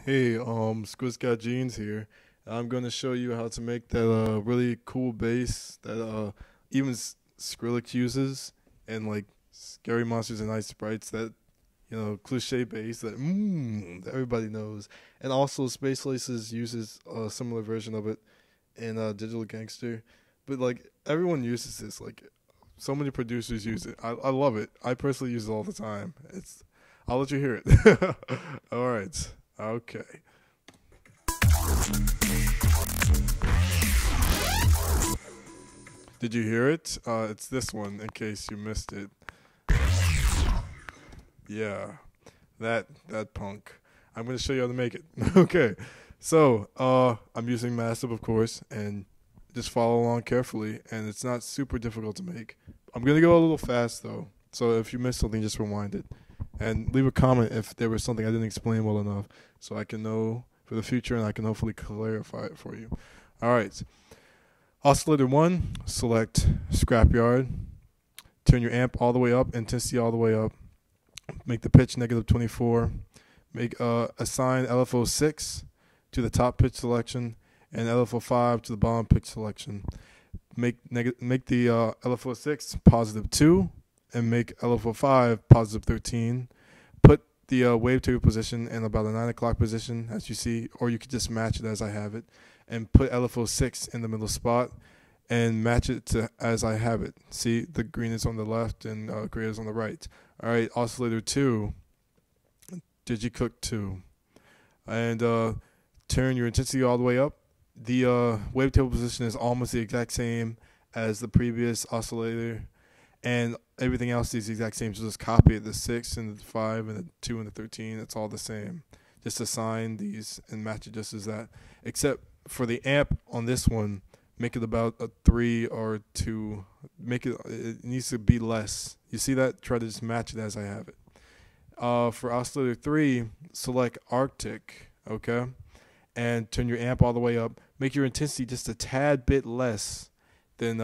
Hey, Squiz got Jeans here. I'm gonna show you how to make that really cool bass that even Skrillex uses, and like Scary Monsters and Ice Sprites, that cliche bass that everybody knows. And also Space Laces uses a similar version of it in Digital Gangster. But like everyone uses this, like so many producers use it. I love it. I personally use it all the time. I'll let you hear it. All right. Okay. Did you hear it? It's this one in case you missed it. Yeah. That punk. I'm gonna show you how to make it. Okay. So, I'm using Massive, of course, and just follow along carefully, and it's not super difficult to make. I'm gonna go a little fast though. So if you missed something, just rewind it. And leave a comment if there was something I didn't explain well enough so I can know for the future and I can hopefully clarify it for you. All right. Oscillator 1, select Scrapyard. Turn your amp all the way up, intensity all the way up. Make the pitch -24. Assign LFO 6 to the top pitch selection and LFO 5 to the bottom pitch selection. Make the LFO 6 +2. And make LFO 5 +13. Put the wavetable position in about a 9 o'clock position, as you see, or you could just match it as I have it. And put LFO 6 in the middle spot and match it to as I have it. See, the green is on the left and gray is on the right. All right, oscillator 2, digicook 2. And turn your intensity all the way up. The wavetable position is almost the exact same as the previous oscillator. And everything else is the exact same, so just copy it, the 6 and the 5 and the 2 and the 13, it's all the same. Just assign these and match it just as that. Except for the amp on this one, make it about a 3 or 2. It needs to be less. You see that? Try to just match it as I have it. For oscillator 3, select Arctic, okay? And turn your amp all the way up. Make your intensity just a tad bit less than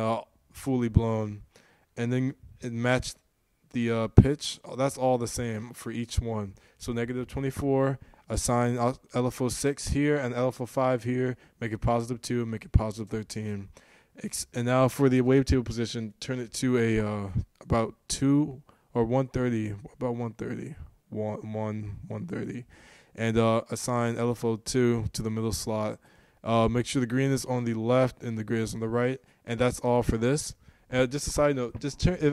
fully blown. And then match the pitch. That's all the same for each one. So -24, assign LFO 6 here and LFO 5 here. Make it +2, make it +13. And now for the wavetable position, turn it to a about 2 or 130, about 130, 130. And assign LFO 2 to the middle slot. Make sure the green is on the left and the gray is on the right. And that's all for this. Just a side note,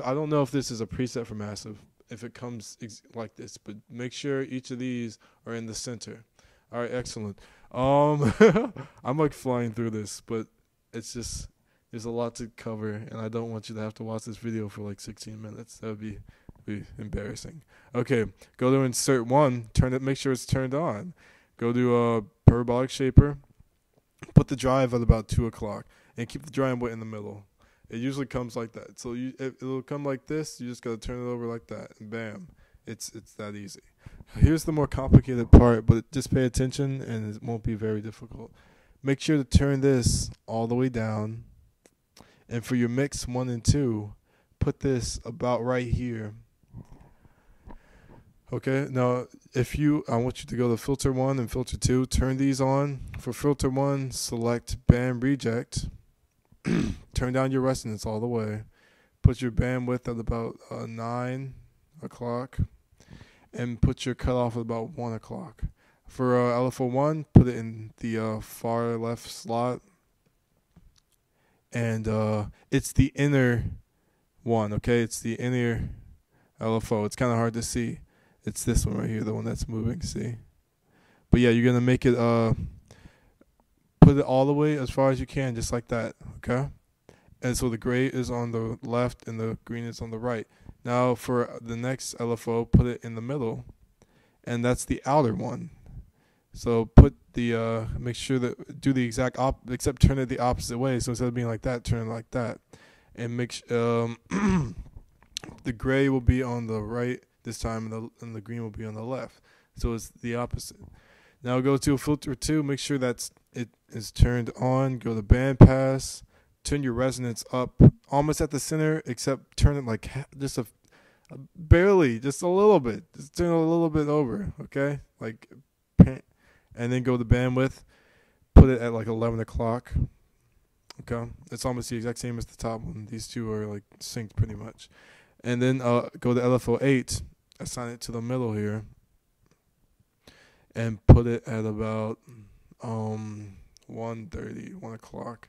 I don't know if this is a preset for Massive, if it comes like this, but make sure each of these are in the center. All right, excellent. I'm like flying through this, but it's just, there's a lot to cover, and I don't want you to have to watch this video for like 16 minutes. That would be embarrassing. Okay, go to Insert 1, make sure it's turned on. Go to Parabolic Shaper, put the drive at about 2 o'clock, and keep the dry and wet in the middle. It usually comes like that. So it'll come like this. You just got to turn it over like that, and bam. It's that easy. Here's the more complicated part, but just pay attention, and it won't be very difficult. Make sure to turn this all the way down. And for your mix 1 and 2, put this about right here. Okay, now I want you to go to filter 1 and filter 2. Turn these on. For filter 1, select band reject. Turn down your resonance all the way. Put your bandwidth at about 9 o'clock. And put your cutoff at about 1 o'clock. For LFO 1, put it in the far left slot. And it's the inner one, okay? It's the inner LFO. It's kind of hard to see. It's this one right here, the one that's moving, see? But yeah, you're going to make it... put it all the way as far as you can, just like that, okay? And so the gray is on the left and the green is on the right. Now for the next LFO, put it in the middle, and that's the outer one. So put the, make sure that, do the exact except turn it the opposite way. So instead of being like that, turn it like that. And make the gray will be on the right this time, and the green will be on the left. So it's the opposite. Now go to filter 2, make sure it is turned on. Go to bandpass, turn your resonance up almost at the center, except turn it like just barely, just a little bit. Just turn it a little bit over, okay? Like and then go to bandwidth, put it at like 11 o'clock. Okay, it's almost the exact same as the top one. These two are like synced pretty much. And then go to LFO 8, assign it to the middle here, and put it at about 1:30, 1 o'clock.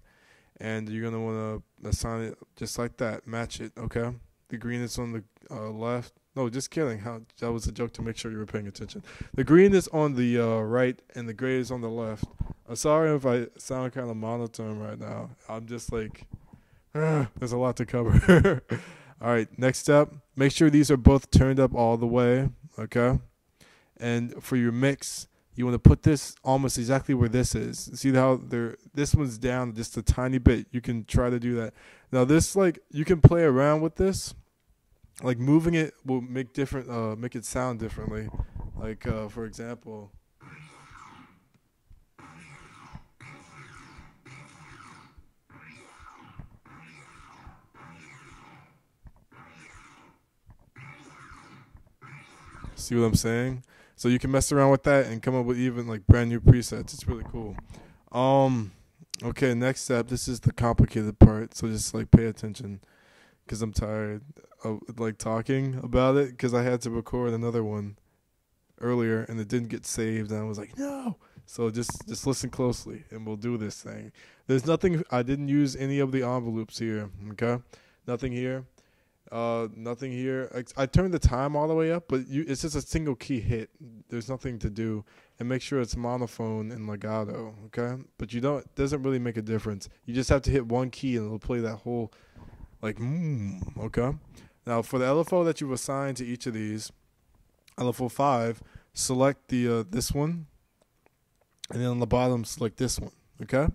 And you're gonna want to assign it just like that, match it. Okay, the green is on the left. No, just kidding. That was a joke to make sure you were paying attention. The green is on the right, and the gray is on the left. I'm sorry if I sound kind of monotone right now. I'm just like, there's a lot to cover. All right, next step. Make sure these are both turned up all the way, okay? And for your mix, you want to put this almost exactly where this is. See how this one's down just a tiny bit. You can try to do that. Now this, like, you can play around with this. Like moving it will make it sound differently. Like for example, see what I'm saying? So you can mess around with that and come up with even like brand new presets. It's really cool. Okay, next step. This is the complicated part. So just like pay attention, because I'm tired of like talking about it, because I had to record another one earlier and it didn't get saved, and I was like, no. So just listen closely and we'll do this thing. There's nothing, I didn't use any of the envelopes here, okay? Nothing here. Nothing here. I turned the time all the way up, but it's just a single key hit. There's nothing to do. And make sure it's monophone and legato, okay? But it doesn't really make a difference. You just have to hit one key and it'll play that whole like okay? Now for the LFO that you've assigned to each of these, LFO 5, select the this one, and then on the bottom select this one, okay?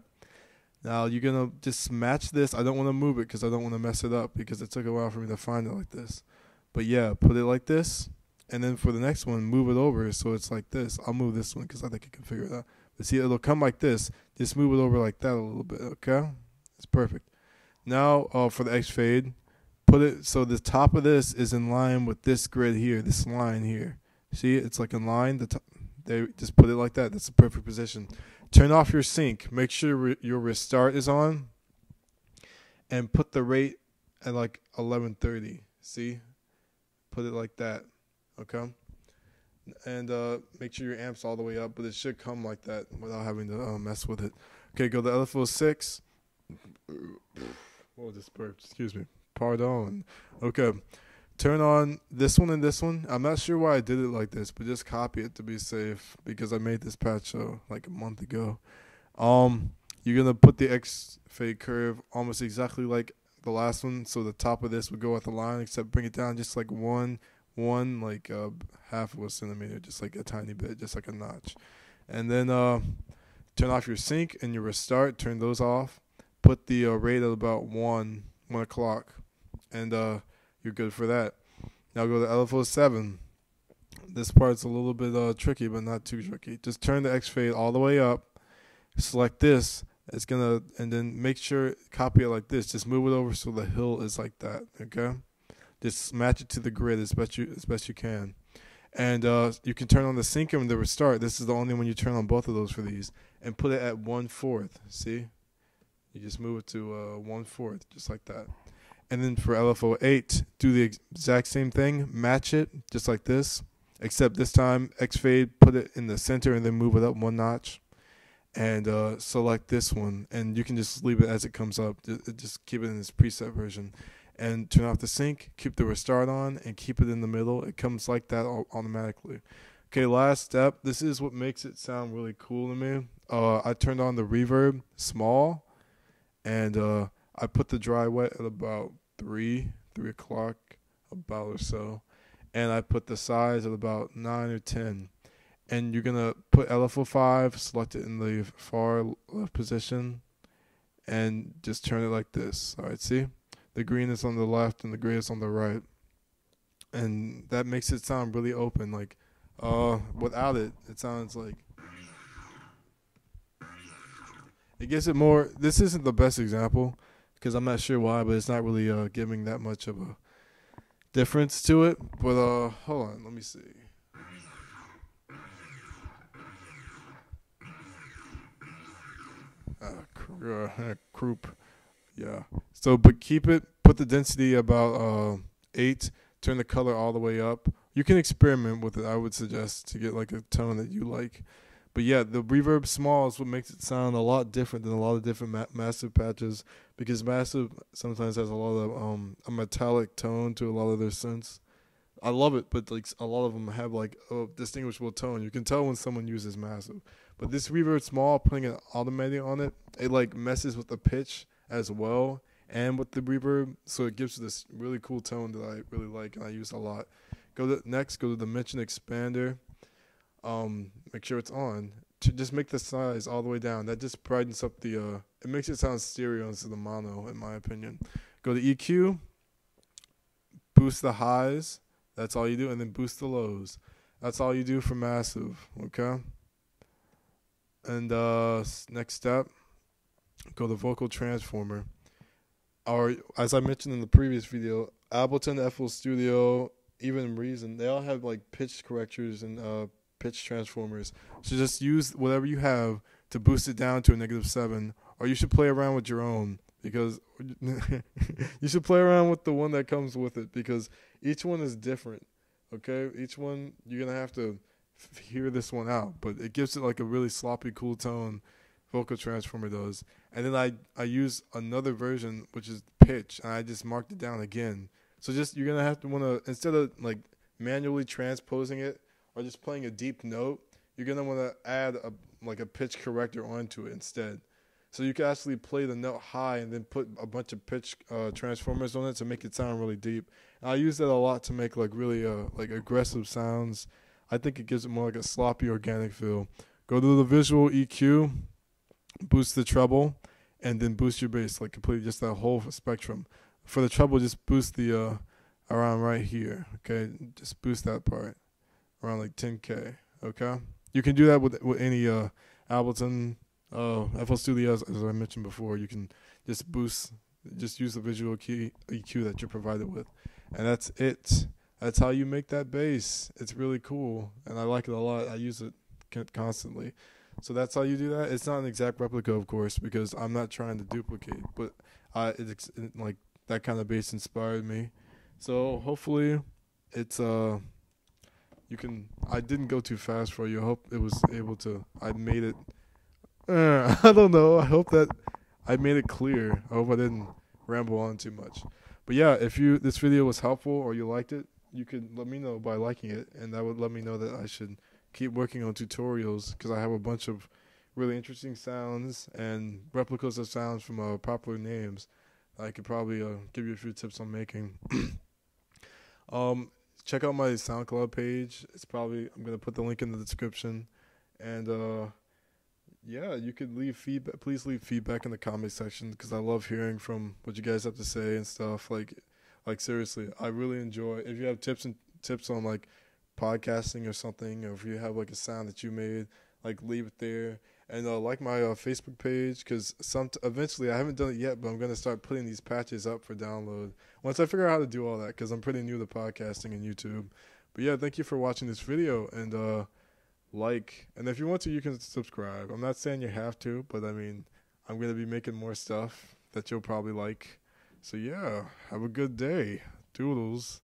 Now you're gonna just match this. I don't want to move it because I don't want to mess it up, because it took a while for me to find it like this. But yeah, put it like this, and then for the next one, move it over so it's like this. I'll move this one because I think I can figure it out. But see, it'll come like this. Just move it over like that a little bit, okay? It's perfect. Now for the X fade, put it so the top of this is in line with this grid here, this line here. See, it's like in line. They just put it like that. That's the perfect position. Turn off your sync. Make sure your restart is on, and put the rate at like 11:30. See, put it like that. Okay, and make sure your amp's all the way up, but it should come like that without having to mess with it. Okay, go to LFO 6. Oh, this burp. Excuse me. Pardon. Okay. Turn on this one and this one. I'm not sure why I did it like this, but just copy it to be safe, because I made this patch like a month ago. You're gonna put the X fade curve almost exactly like the last one, so the top of this would go at the line, except bring it down just like one like half of a centimeter, just like a tiny bit, just like a notch. And then turn off your sync and your restart. Turn those off. Put the rate at about 1 o'clock, and you're good for that. Now go to LFO 7. This part's a little bit tricky, but not too tricky. Just turn the X fade all the way up. Select this. It's gonna, and then make sure, copy it like this. Just move it over so the hill is like that. Okay. Just match it to the grid as best you can. And you can turn on the sync and the restart. This is the only one you turn on both of those for these, and put it at 1/4. See, you just move it to 1/4, just like that. And then for LFO 8, do the exact same thing. Match it just like this, except this time X fade, put it in the center, and then move it up 1 notch. And select this one, and you can just leave it as it comes up. Just keep it in this preset version. And turn off the sync, keep the restart on, and keep it in the middle. It comes like that automatically. Okay, last step. This is what makes it sound really cool to me. I turned on the reverb small, and I put the dry wet at about 3 o'clock, about or so. And I put the size at about 9 or 10. And you're going to put LFO 5, select it in the far left position, and just turn it like this. All right, see? The green is on the left and the gray is on the right. And that makes it sound really open. Like, without it, it sounds like... It gives it more... This isn't the best example, because I'm not sure why, but it's not really giving that much of a difference to it. But hold on, let me see. Croup. Yeah. So, but put the density about 8, turn the color all the way up. You can experiment with it, I would suggest, to get like a tone that you like. But yeah, the reverb small is what makes it sound a lot different than a lot of different massive patches, because massive sometimes has a lot of a metallic tone to a lot of their synths. I love it, but like a lot of them have like a distinguishable tone. You can tell when someone uses massive. But this reverb small, putting an automatic on it, it like messes with the pitch as well and with the reverb, so it gives this really cool tone that I really like and I use a lot. Go to the dimension expander. Make sure it's on. To just make the size all the way down. That just brightens up the it makes it sound stereo instead of mono, in my opinion. Go to EQ, boost the highs. That's all you do, and then boost the lows. That's all you do for massive, okay? And next step, go to vocal transformer. Or as I mentioned in the previous video, Ableton, FL Studio, even Reason, they all have like pitch correctors and pitch transformers. So just use whatever you have to boost it down to a -7, or you should play around with your own, because you should play around with the one that comes with it, because each one is different. Okay, each one you're gonna have to hear this one out, but it gives it like a really sloppy, cool tone. Vocal transformer does, and then I use another version which is pitch, and I just marked it down again. So just you're gonna have to wanna, instead of like manually transposing it or just playing a deep note, you're gonna wanna add a pitch corrector onto it instead. So you can actually play the note high and then put a bunch of pitch transformers on it to make it sound really deep. And I use that a lot to make like really like aggressive sounds. I think it gives it more like a sloppy, organic feel. Go to the visual EQ, boost the treble, and then boost your bass, like completely just that whole spectrum. For the treble, just boost the around right here. Okay, just boost that part around like 10K. Okay, you can do that with any Ableton. FL Studio, as I mentioned before, you can just use the visual EQ that you're provided with, and that's it. That's how you make that bass. It's really cool, and I like it a lot. I use it constantly. So that's how you do that. It's not an exact replica, of course, because I'm not trying to duplicate, but like that kind of bass inspired me. So hopefully, it's you can. I didn't go too fast for you. I hope it was able to. I made it. I don't know. I hope that I made it clear. I hope I didn't ramble on too much. But yeah, if this video was helpful or you liked it, you could let me know by liking it, and that would let me know that I should keep working on tutorials, because I have a bunch of really interesting sounds and replicas of sounds from popular names. I could probably give you a few tips on making. Check out my SoundCloud page. I'm gonna put the link in the description, and yeah, you could leave feedback. Please leave feedback in the comment section, because I love hearing from what you guys have to say and stuff. Like seriously, I really enjoy. If you have tips on like podcasting or something, or if you have like a sound that you made, like leave it there. And like my Facebook page, because eventually, I haven't done it yet, but I'm gonna start putting these patches up for download once I figure out how to do all that, because I'm pretty new to podcasting and YouTube. But yeah, thank you for watching this video, and and if you want to, you can subscribe. I'm not saying you have to, but I mean, I'm gonna be making more stuff that you'll probably like. So yeah, have a good day. Doodles.